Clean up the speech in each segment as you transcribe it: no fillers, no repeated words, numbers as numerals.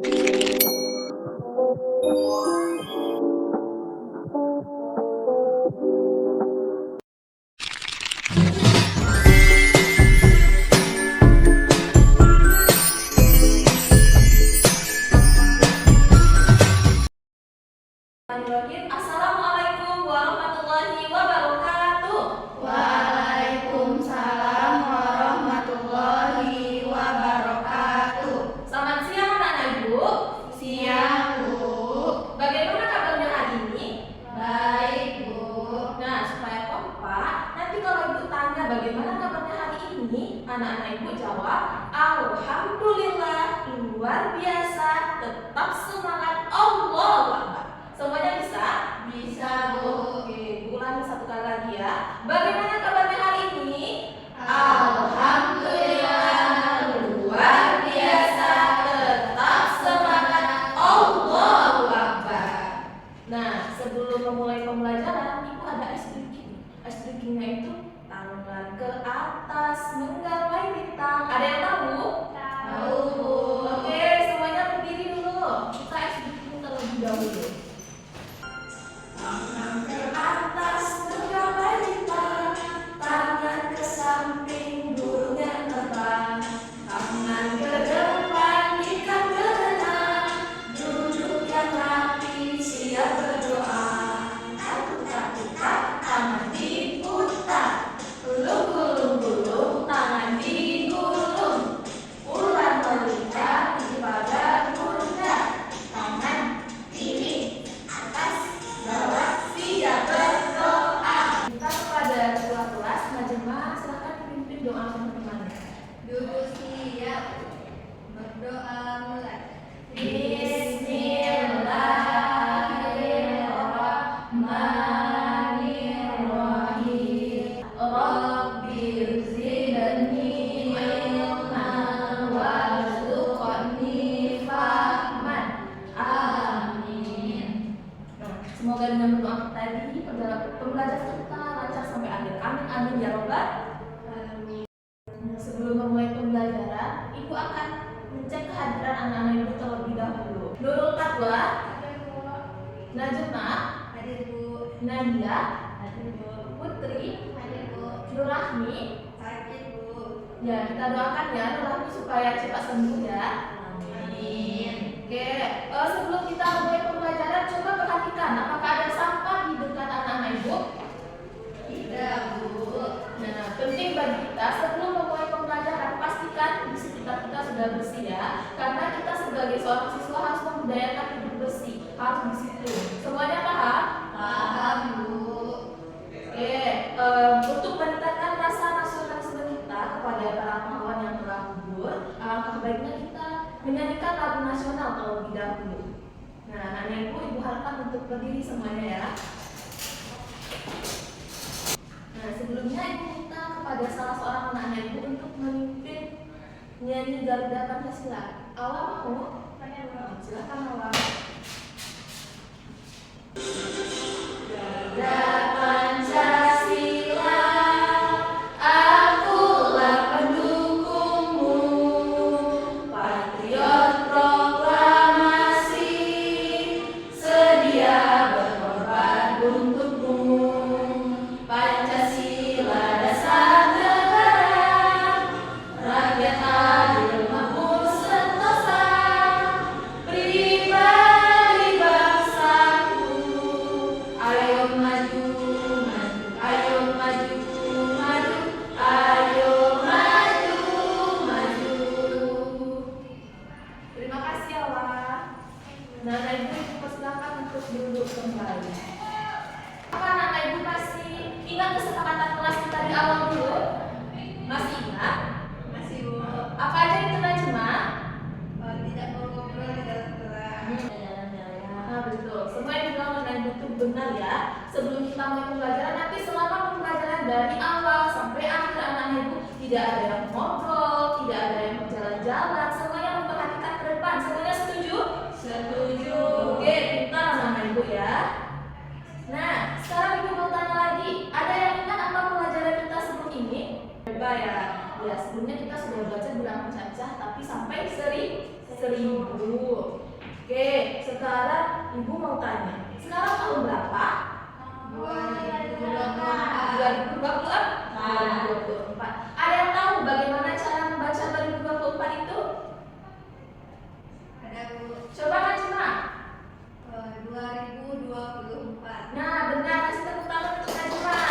Assalamualaikum warahmatullahi wabarakatuh. Waalaikumsalam warahmatullahi wabarakatuh. Selamat siang anak-anak ibu. Siang, Bu. Bagaimana kabarnya hari ini? Baik, Bu. Nah, supaya kompak, nanti kalau ibu tanya bagaimana kabarnya hari ini, anak-anak ibu jawab, alhamdulillah, luar biasa, tetap semangat, Allahu Akbar. Semuanya bisa? Bisa, Bu. Oke, Bu ulangi satu kali lagi ya. Bagaimana kabarnya hari ini? Alhamdulillah, luar biasa, tetap semangat, Allahu Akbar. Nah, sebelum memulai pembelajaran, ibu ada ice breaking. Ice breakingnya itu tangan ke atas, menggapai bintang. Ada yang tahu? Tahu, Bu. Oke, semuanya berdiri dulu. Kita ice breaking terlebih dahulu. Tangan ke atas, menggapai bintang. Tangan ke samping, burungnya terbang. Tangan ke depan, ikan berenang. Duduk yang rapi, siap berdoa. Takut-takutan, tangan diputar. Gulung-gulung-gulung, tangan digulung. Ular melingkar di pada pundak. Tangan kiri, atas, bawah, siap berdoa. Kita kepada ketua kelas, Najma, silahkan pimpin doa teman-teman. Duduk siap, berdoa mulai. Bismillahirrahmanirrahim. Rabbi zidni ilman warzuqni fahman. Amin. Nah, semoga dengan doa tadi pembelajaran kita lancar sampai akhir. Amin amin ya robbal. Nah, sebelum memulai pembelajaran, ibu akan mencek kehadiran anak-anak ibu terlebih dahulu. Nurul Taqwa, Najma, Hadir, Bu. Nadia, Hadir, Bu. Putri, Hadir, Bu. Nurrahmi. Hadir, Bu. Ya, kita doakan ya Nurrahmi supaya cepat sembuh ya. Amin. Oke, sebelum kita mulai pembelajaran, coba perhatikan apakah ada sampah di dekat anak-anak ibu. Tidak, Bu. Nah, penting bagi kita sebelum memulai pembelajaran pastikan di sekitar kita sudah bersih ya. Karena kita sebagai seorang siswa harus membudayakan hidup bersih, harus disiplin. Semuanya paham? Paham, Bu. Oke, untuk meningkatkan rasa nasionalisme kita kepada para pahlawan yang telah gugur, alangkah baiknya kita menyanyikan lagu nasional terlebih dahulu. Nah, anak-anak ibu harapkan untuk berdiri semuanya ya. Nah, sebelumnya ibu minta kepada salah seorang anak ibu untuk memimpin nyanyi Garuda Pancasila. Awal mau? Silakan awal. Garuda Pancasila, akulah pendukungmu, patriot proklamasi, sedia berkorban untukmu. Pancasila dasar negara, rakyat adil makmur sentosa, pribadi bangsaku. Ayo maju, maju, ayo maju, maju, ayo maju, maju. Terima kasih Allah. Nah, anak ibu persilakan untuk duduk kembali. Apa anak ibu masih ingat kesepakatan kelas kita di awal dulu? Masih ingat? Masih, Bu. Apa aja itu Najma? Tidak mau ngobrol di dalam kelas. Nah, betul. Semua yang bilang anak ibu itu benar ya. Sebelum kita mulai pembelajaran, nanti selama pembelajaran dari awal sampai akhir anak ibu tidak ada yang ngobrol, tidak ada yang berjalan-jalan, semuanya memperhatikan ke depan. Semuanya setuju? Setuju. Oke, pintar anak ibu ya. Nah, sekarang ibu mau tanya lagi. Ada yang ingat apa pelajaran kita sebelum ini? Coba ya. Ya, sebelumnya kita sudah belajar bilangan cacah, tapi sampai 1000. sekarang Ibu mau tanya. Sekarang tahun berapa? 2024. Ada yang tahu bagaimana cara membaca 2024 itu? Ada Bu. Coba Najma. 2024. Nah, benar, kasih tepuk tangan untuk Najma.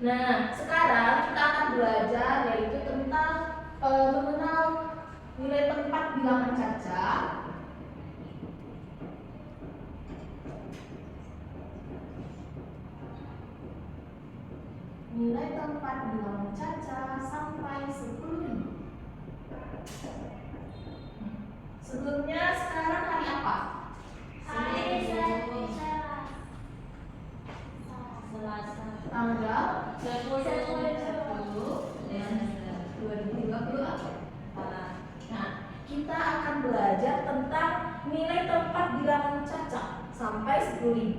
Nah, sekarang kita akan belajar yaitu tentang mengenal nilai tempat bilangan caca. Nilai tempat bilangan caca sampai 10.000. Sebelumnya sekarang hari apa? Tanggal 2024. Nah, kita akan belajar tentang nilai tempat bilangan caca sampai 10.000.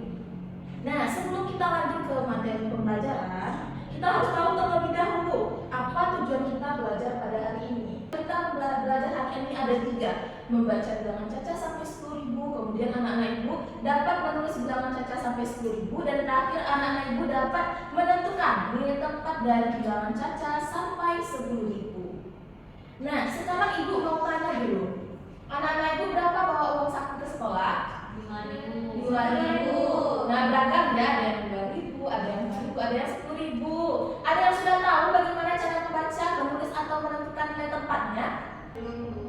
Nah, sebelum kita lanjut ke materi pembelajaran, kita harus tahu terlebih dahulu apa tujuan kita belajar pada hari ini. Kita belajar hari ini ada 3, membaca bilangan caca sampai 10.000, kemudian anak-anak ibu dapat menulis bilangan caca sampai 10.000, dan terakhir anak-anak ibu dapat menentukan nilai tempat dari bilangan caca sampai 10.000. Nah, sekarang ibu mau tanya dulu, anak-anak ibu berapa bawa uang saku ke sekolah? 2.000. Nah, beragam ya, ada yang 2.000, ada yang 5.000, ada yang 10.000. Ada yang sudah tahu bagaimana cara membaca, menulis atau menentukan nilai tempatnya?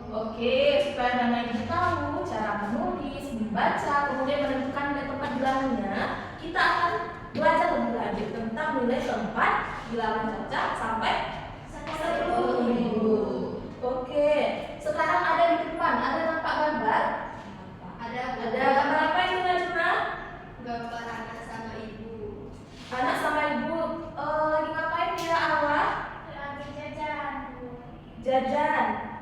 Oke, supaya anak-anak ibu tahu cara menulis, membaca, kemudian menentukan nilai tempat bilangannya, kita akan belajar lebih lanjut tentang nilai tempat bilangan caca sampai 10.000. Oke, sekarang ada di depan, ada nampak gambar? Ada gambar apa itu Najma? Gambar anak sama ibu. Anak sama ibu lagi ngapain ya awal? Jajan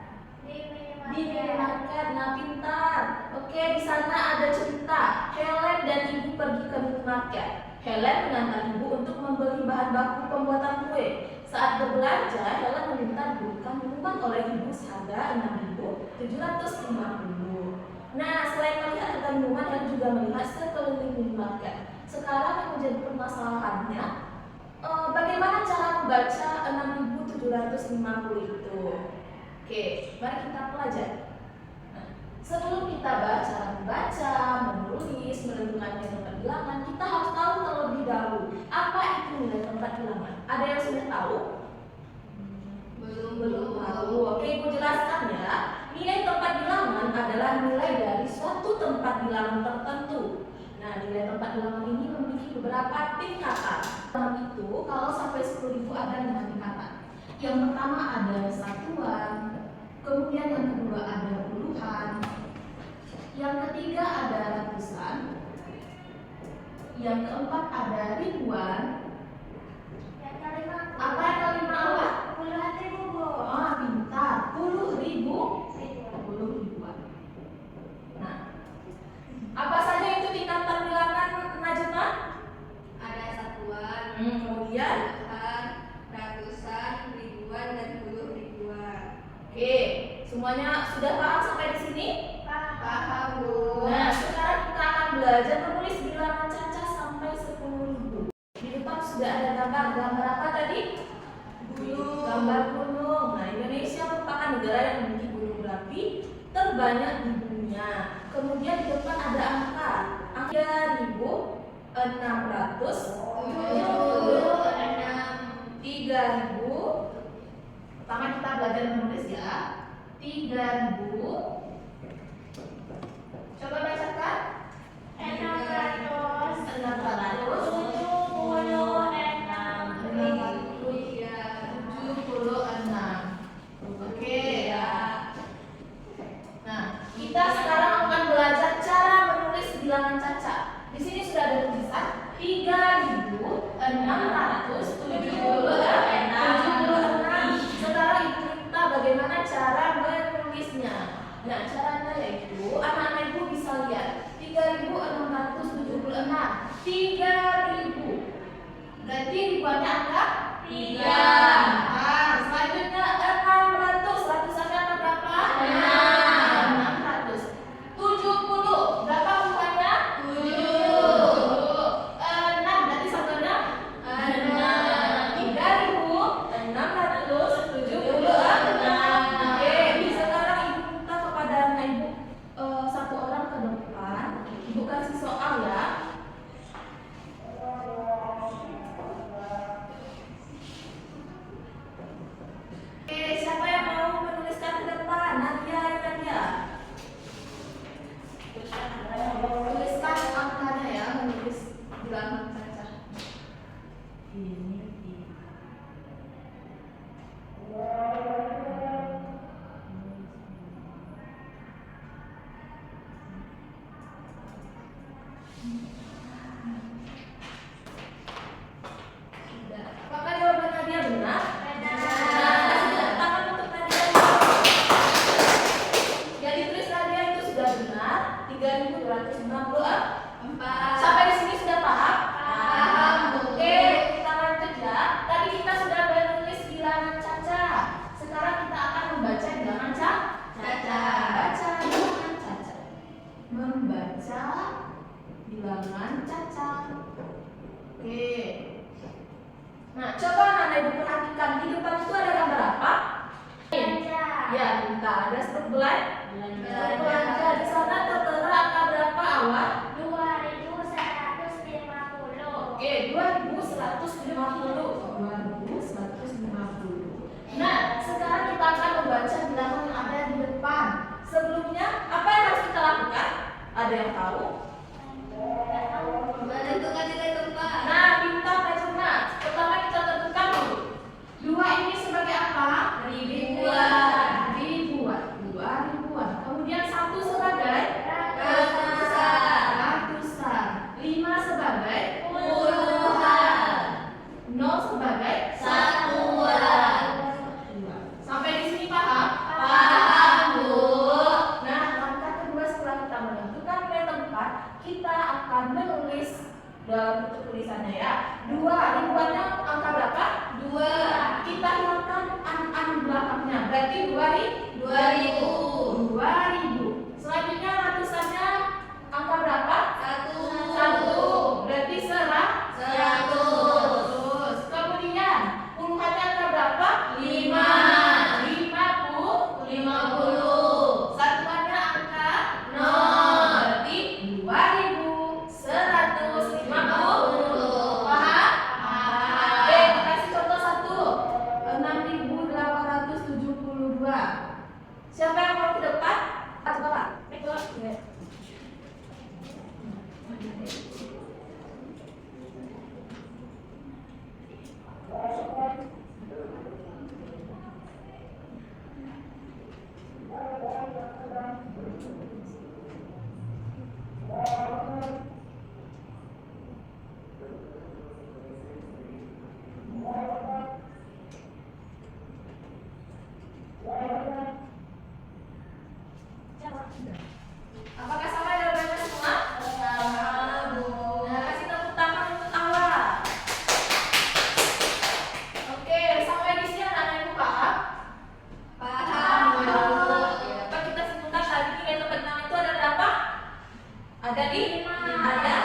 di minimarket. Nah, pintar. Oke, di sana ada cerita Helen dan ibu pergi ke minimarket. Helen mengantar ibu untuk membeli bahan baku pembuatan kue. Saat berbelanja, Helen meminta dibelikan minuman oleh ibu seharga 6.750. Nah, selain melihat harga minuman, Helen juga melihat sekeliling minimarket. Sekarang yang menjadi permasalahannya, bagaimana cara membaca 6.750 itu? Oke, mari kita pelajari. Nah, sebelum kita membaca, menulis, menentukan nilai tempat bilangan, kita harus tahu terlebih dahulu apa itu nilai tempat bilangan. Ada yang sudah tahu? Belum tahu. Oke, ibu jelaskan ya. Nilai tempat bilangan adalah nilai dari suatu tempat bilangan tertentu. Nah, nilai tempat bilangan ini memiliki beberapa tingkatan. Dalam itu, kalau sampai 10.000 ada 5 tingkatan. Yang pertama ada satuan, kemudian yang kedua ada puluhan, yang ketiga ada ratusan, yang keempat ada ribuan, apa yang kelima apa? Puluhan ribu, Bu. Oh, pintar. 10 ribuan. Nah, apa saja itu tingkatan bilangan Najma? Ada satuan, Kemudian puluhan, ratusan, ribuan, dan puluh ribuan. oke, semuanya sudah paham sampai di sini? Paham, Bu. Nah, sekarang kita akan belajar menulis bilangan caca sampai 10.000. Di depan sudah ada gambar apa tadi? Gunung. Gambar gunung. Nah, Indonesia merupakan negara yang memiliki gunung berapi terbanyak di dunia. Kemudian di depan ada angka 3.676. Pertama kita belajar menulis ya. 3.000. Coba bacakan. 676. Oke ya. Nah, kita sekarang akan belajar cara menulis bilangan caca. Di sini sudah ada tulisan 3.676. Sekarang ibu minta bagaimana cara menulisnya. Nah, caranya yaitu anak-anak ibu bisa lihat 3.676. 3.000. Berarti ribuannya angka 3. Nah, selanjutnya 600. Ratusannya angka berapa? 600. Apakah jawaban Nadia benar? Nah, sudah tangan untuk Nadia. Yang ditulis Nadia itu sudah benar. 3.254. Sampai di sini sudah paham? Paham, Bu. Oke, kita lanjut ya. Tadi kita sudah menulis bilangan Caca. Sekarang kita akan membaca bilangan Caca. Baca bilangan Caca. Membaca bilangan Caca. Oke. Nah, coba Nana Ibu perhatikan di depan itu ada gambar apa? Ya, bentar. Ada struk belanja. Di sana tertera angka berapa awal? 2.150. Oke, 2.150. 2.150. Nah, sekarang kita akan membaca bilangan yang ada di depan. Sebelumnya, apa yang harus kita lakukan? Ada yang tahu? Menentukan nilai tempat. Nah, bintang dan cermat. Pertama kita tentukan dulu. 2 ini sebagai apa? Ribuan. Ribuan. 2 ribuan. Kemudian 1 sebagai Ratusan. ratusan. 5 sebagai Puluhan. 0 sebagai Satuan. Sampai di sini paham? Paham, Bu. Nah, langkah kedua setelah kita menentukan nilai tempat, kita akan menulis dalam bentuk tulisannya ya. 2 ribuannya angka berapa? 2. Kita hilangkan an belakangnya. Berarti 2.000. 2.000. Selanjutnya ratusannya angka berapa? 1. 1. Berarti 100. 100. Kemudian puluhannya angka berapa? 5. 50. Satuannya angka 0. berarti 2.150. Paham? Oke, kasih contoh 1. 6.872. Siapa yang mau ke depan? Coba Pak. Oke. Apakah sama jawabannya semua? Nah, kasih tepuk tangan untuk awal. Oke, sampai di sini anak-anak ibu paham? Paham, Bu. Apa kita simpulkan tadi nilai tempat bilangan itu ada berapa? Ada di? Ada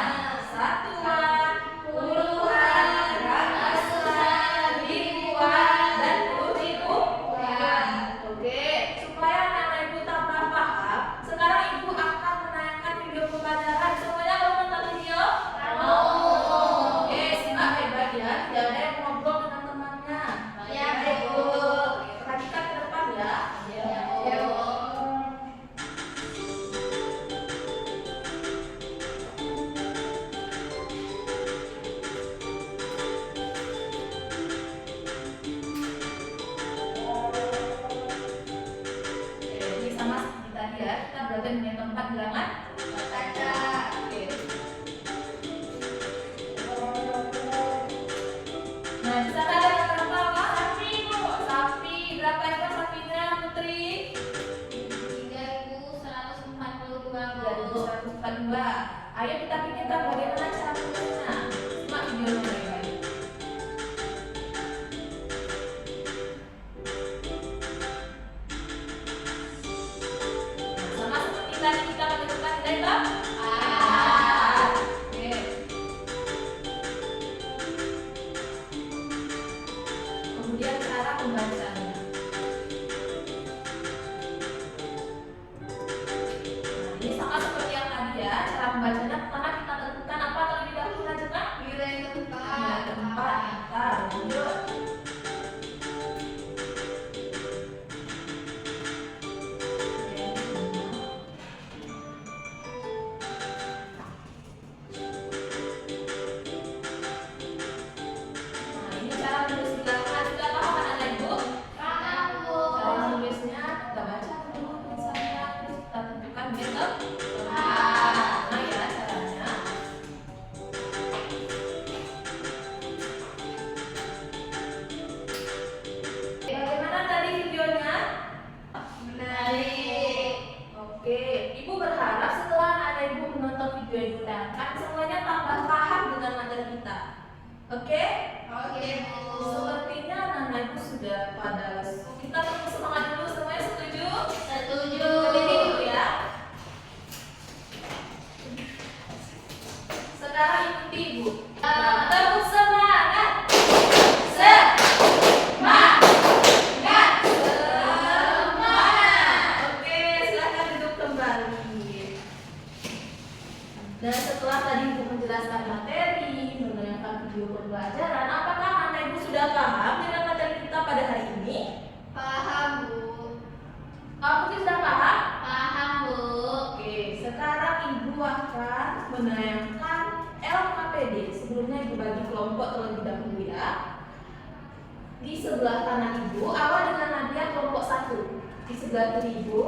satuan, puluhan, ratusan, ribuan, dan puluh-ribuan. Oke, supaya anak-anak ibu tambah paham, sekarang ibu akan menayangkan video pembelajaran. Semuanya mau nonton video? Oke, simak baik-baik ya. Tidak ada yang ngobrol dengan temannya. Ya, Bu. Perhatikan ke depan ya. Ya, Bu. Oke, ini sama seperti tadi ya. Kita belajar mengenai tempat bilangan Caca. Oke. Nah, di sana ada yang berapa apa? Sapi, Bu. Sapi. Berapa ekor sapinya, Putri? 3.142, Bu. 242. Ayo kita pikirkan bagaimana cara menulisnya. Simak videonya baik-baik. Nah, sama seperti tadi kita menentukan nilai tempat. Oke. Kemudian cara pembacanya. Nah, ini sama seperti yang tadi ya. Cara pembacanya pertama kita tentukan apa terlebih dahulu lanjutkan? Nilai tempat. Nilai tempat. Kita lanjut. Nah, ini cara menulis bilangan juga paham anak ibu? Paham, Bu. Cara menulisnya kita baca dulu tulisannya, terus kita tentukan nilai tempat. Tempat. Nah ya caranya. Oke, Ibu berharap setelah anak Ibu menonton video yang Ibu tayangkan, semuanya tambah paham dengan materi kita. Oke? Oke, Bu. Sepertinya anak Ibu sudah pada lesu. Kita tepuk semangat dulu semuanya, setuju? Setuju. Berdiri dulu ya. Sekarang ikuti Ibu. Tepuk semangat. Semangat. Oke, silakan duduk kembali. Dan setelah tadi Ibu menjelaskan materi, menayangkan video pembelajaran, apakah anak Ibu sudah paham dengan materi kita pada hari ini? Paham, Bu. Mungkin sudah paham? Paham, Bu. Oke, sekarang Ibu akan menayangkan LKPD. Sebelumnya Ibu bagi kelompok terlebih dahulu ya. Di sebelah kanan Ibu, awal dengan Nadia kelompok 1. Di sebelah kiri Ibu,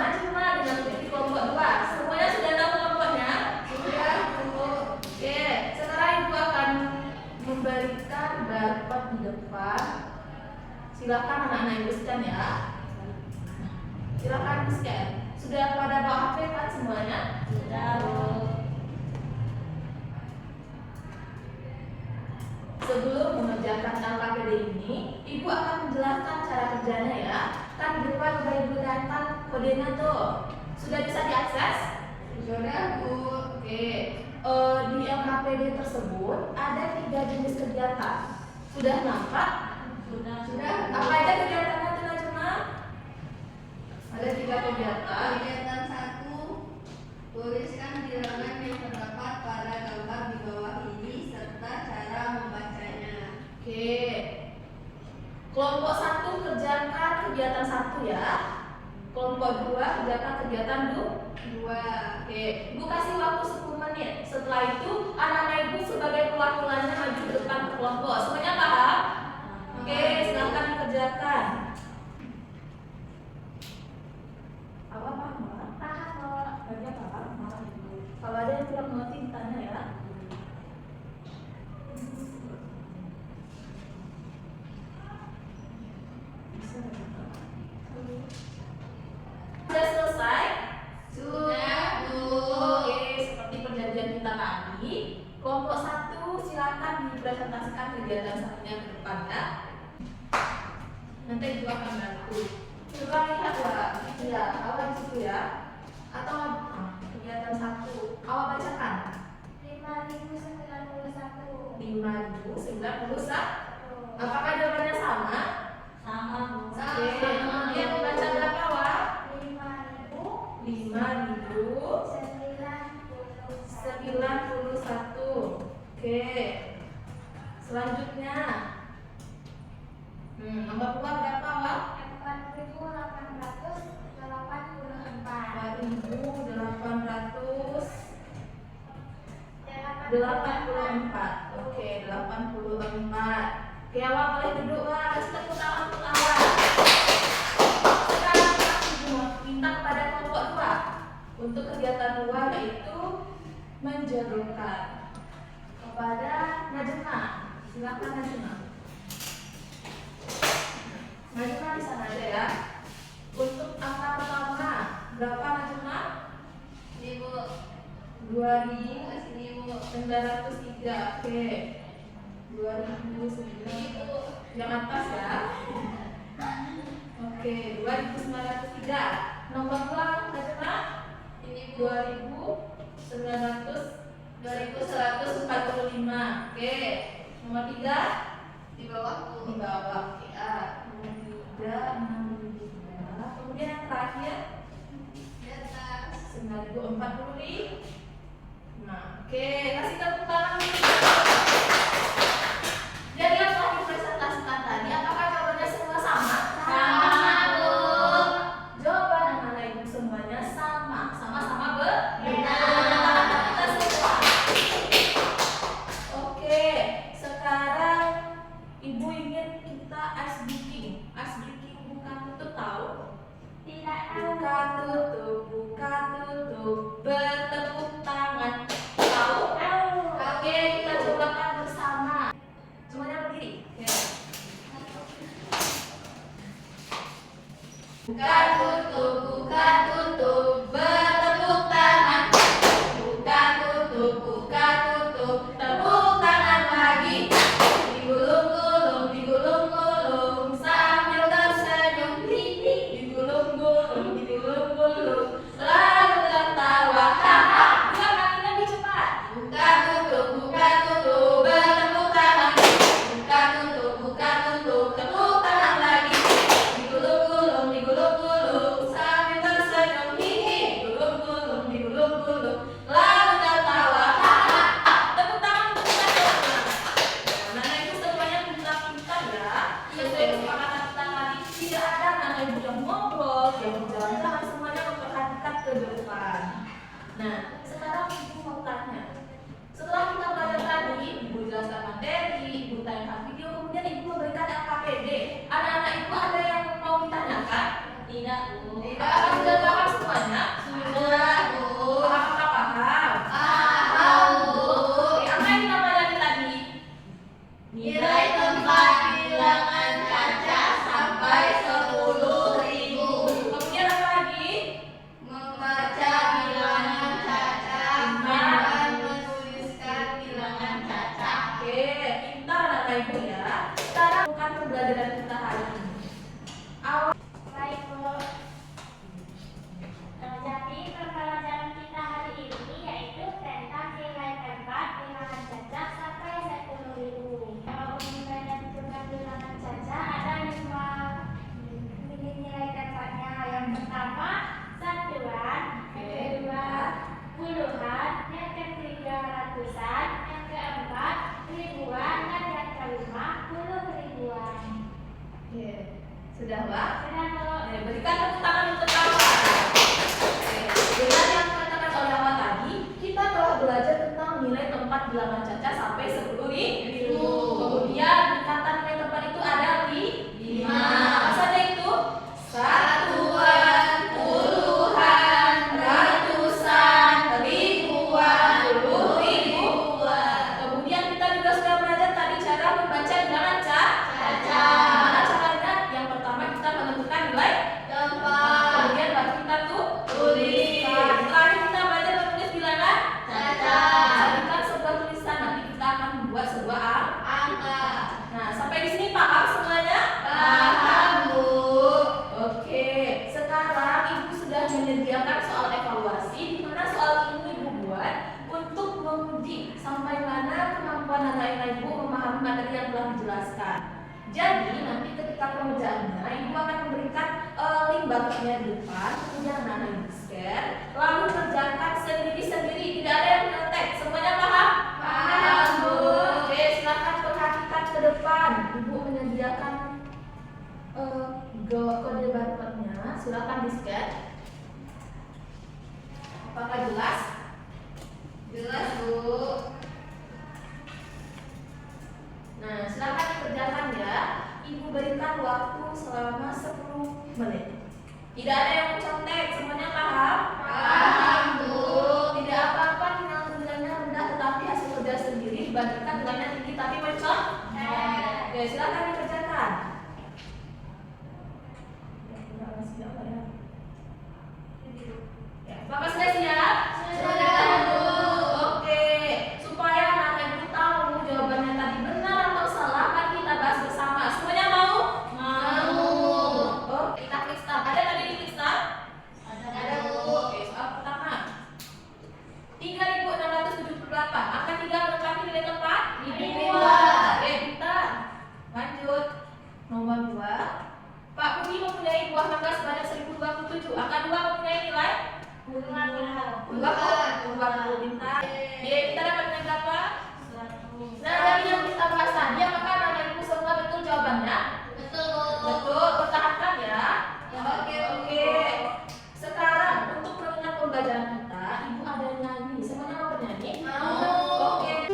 Najma dengan Putri kelompok 2. Semuanya sudah tahu kelompoknya? Sudah, Bu. Oke, sekarang Ibu akan memberikan barcode di depan. Silakan anak-anak Ibu scan ya. Silakan di scan. Sudah pada bawa HP kan semuanya? Sudah, Bu. Sebelum mengerjakan LKPD ini, Ibu akan menjelaskan cara kerjanya ya. Kan di depan udah Ibu tayangkan kodenya tuh. Sudah bisa diakses? Sudah, Bu. Oke. Di LKPD tersebut ada 3 jenis kegiatan. Sudah nampak? Sudah, Bu. Apa aja kegiatannya tuh Najma? Ada 3 kegiatan. Kegiatan 1, tuliskan bilangan yang terdapat pada gambar di bawah ini serta cara membacanya. Oke. Kelompok 1 kerjakan kegiatan 1 ya. Kelompok 2 kerjakan kegiatan 2. Oke, Ibu kasih waktu 10 menit. Setelah itu, anak-anak Ibu sebagai perwakilannya maju ke depan ke kelompok. Semuanya paham? Oke, silakan dikerjakan. Apa paham? Paham. Banyak paham? Kalau ada yang tidak mengerti ditanya ya. Sudah selesai? Sudah, Bu. Oke, seperti perjanjian kita tadi, kelompok 1 silakan dipresentasikan kegiatan satunya ke depan ya. Nanti Ibu akan bantu. Coba lihat ya, awal di situ ya. Atau kegiatan 1, awal bacakan. 5.091. 5.091. Apakah jawabannya sama? Sama, Bu. Oke, kemudian membaca berapa awal? 5.091. 5.091. Oke. Selanjutnya. Nomor 2 berapa awal? 4.884. 4.884. Oke, 84. Oke, awal boleh duduk Wak. Kasih tepuk tangan untuk awal. Sekarang Ibu minta kepada kelompok 2 untuk kegiatan 2 yaitu menjodohkan kepada Najma. Silakan Najma. Najma di sana aja ya. Untuk angka pertama berapa Najma? Ini, Bu. 2.903. Oke. 2.900. Yang atas ya. Oke, 2.903. Nomor 2 Najma? Ini, Bu. 2145. Oke. Nomor 3 Di bawah, Bu. di bawah. Oke, nomor 363. Kemudian yang terakhir Di atas. 9.040. Nah, oke, kasih tepuk tangan. Jadi yang telah dipresentasikan tadi, apakah jawabannya semua sama? Sama, Bu. Jawaban anak-anak Ibu semuanya sama. Sama-sama Benar. Kita semua. Oke, sekarang Ibu ingin kita ice breaking. Ice breaking buka tutup tahu? Tidak Buka tutup, bertepuk tangan. Tahu? Oke, kita cobakan bersama. Semuanya berdiri. Oke. Buka tutup, Nah, sekarang ibu mau tanya. Setelah kita belajar tadi, ibu jelaskan materi, ibu tanyakan video, kemudian ibu memberikan LKPD. Anak-anak ibu ada yang mau ditanyakan? Tidak, Bu. Apakah sudah paham semuanya? Sudah, Bu. Apakah paham? Paham, Bu. Oke, apa yang kita pelajari tadi? Nilai tempat bilangan caca sampai 10.000. Kemudian apa lagi? Membaca bilangan caca dan menuliskan bilangan caca. Oke, pintar anak ibu ya. Sekarang bukan pembelajaran kita hari ini. Awal Baik, Bu. Jadi pembelajaran kita hari ini yaitu tentang nilai tempat bilangan caca sampai 10.000. Kalau nilai tempat bilangan caca ada 5 nilai tempatnya. Yang pertama satuan, yang kedua puluhan, yang ketiga ratusan, yang keempat ribuan, dan yang kelima 10.000-an. Oke, sudah Mbak? Sudah, Bu. Berikan tepuk tangan untuk awal. Dengan yang dikatakan oleh awal tadi, kita telah belajar tentang nilai tempat bilangan caca sampai 10.000. Kemudian kata nilai tempat itu ada di 5. Apa saja itu? Satuan, puluhan, ratusan, ribuan, 10.000-an. Kemudian kita juga sudah belajar tadi cara membaca bilangan caca. Gimana caranya? Yang pertama kita menentukan nilai Tempat kemudian baru kita tuh tulis. Terakhir kita belajar menulis bilangan caca. jadikan sebuah tulisan. Nanti kita akan membuat sebuah Angka. Nah, sampai di sini paham semuanya? Paham, Bu. Oke, sekarang ibu sudah menyediakan soal evaluasi di mana soal ini ibu buat untuk menguji sampai mana kemampuan anak ibu memahami materi yang telah dijelaskan. Jadi nanti ketika pengerjaannya ibu akan memberikan link bucketnya di depan, kemudian anak ibu scan, lalu kerjakan sendiri-sendiri, tidak ada yang mengetek. Semuanya paham? Paham, Bu. Oke, silakan perhatikan ke depan. Ibu menyediakan kode barcode-nya, silakan di scan. Apakah jelas? Jelas, Bu. Nah, silakan dikerjakan ya. Ibu berikan waktu selama 10 menit. Tidak ada yang mencontek, semuanya paham? Paham, Bu. Tidak apa-apa nilainya rendah tetapi hasil kerja sendiri dibandingkan nilainya tinggi tapi mencontek. Oke, silakan dikerjakan. Ya, apakah sudah siap? Sudah, Bu. Oke, supaya anak ibu tahu jawabannya tadi benar atau salah, kan kita bahas bersama. Semuanya mau? Mau. Oh, kita klik start. Ada tadi di klik start? Ada, Bu. Oke, soal pertama. 3.678. Angka 3 melengkapi nilai tempat? Ribuan. Oke, pintar. Lanjut. Nomor 2. Pak Budi mempunyai buah mangga sebanyak 1027. Angka 2 mempunyai nilai? 20 pintar. Oke, kita dapat nilai berapa? Nah, dari yang kita bahas tadi, apakah anak ibu semua betul jawabannya? Betul, Bu. Betul, pertahankan ya. Oke, Oke. Sekarang untuk pengingat pembelajaran kita, ibu ada yang nyanyi. Semuanya mau bernyanyi? Mau. Oke.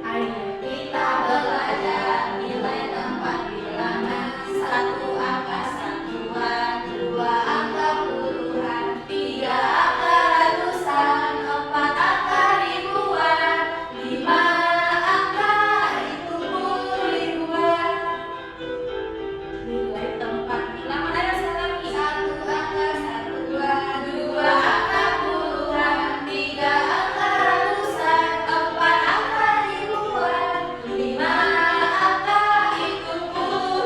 Ayo kita belajar nilai tempat bilangan. 1 angka satuan, 2 angka puluhan, 3 angka ratusan, 4 angka ribuan, 5 angka itu ribuan. Nilai tempat bilangan ada sekali lagi. 1 angka satuan, 2 angka puluhan, 3 angka ratusan, 4 angka ribuan, 5 angka itu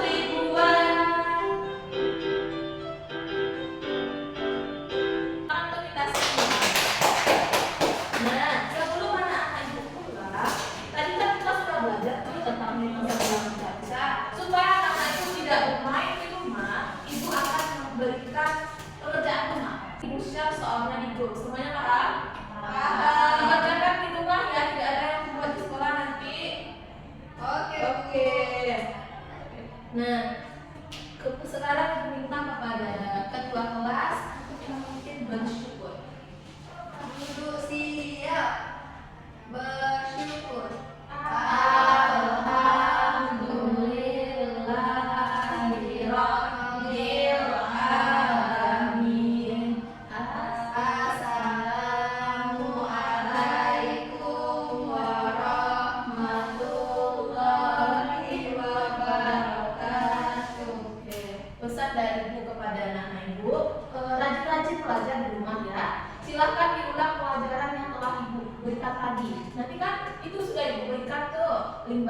ribuan. Untuk kita semua. Nah, sebelum anak-anak ibu pulang, tadi kan kita sudah belajar tuh tentang nilai bilangan caca. Supaya anak-anak ibu tidak bermain di rumah, ibu akan memberikan pekerjaan rumah. Ibu share soalnya di grup. Semuanya paham? Paham. Dikerjakan di rumah ya, tidak ada yang membuat di sekolah nanti. Oke, Oke. Nah, sekarang ibu minta kepada ketua kelas pesan dari Ibu kepada anak-anak Ibu, rajin-rajin belajar di rumah ya. Silahkan diulang pelajaran yang telah Ibu berikan tadi. Nanti kan itu sudah Ibu berikan tuh link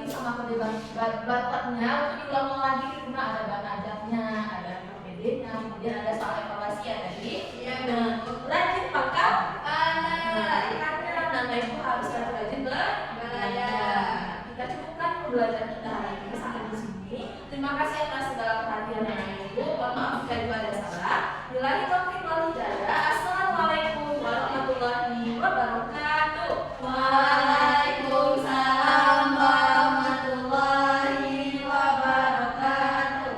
sama kode barcode-nya untuk diulang lagi di rumah. Ada bahan ajaknya, ada PPD-nya, kemudian ada soal evaluasi ya tadi. Iya, Nah, rajin pangkal Anak. karena anak Ibu harus rajin belajar. Kita cukupkan belajar kita hari ini sampai di sini. Terima kasih atas segala perhatian anak Ibu. Mohon maaf jika Ibu ada salah. Billahi taufiq wal hidayah. Assalamualaikum warahmatullahi wabarakatuh. Waalaikumsalam warahmatullahi wabarakatuh.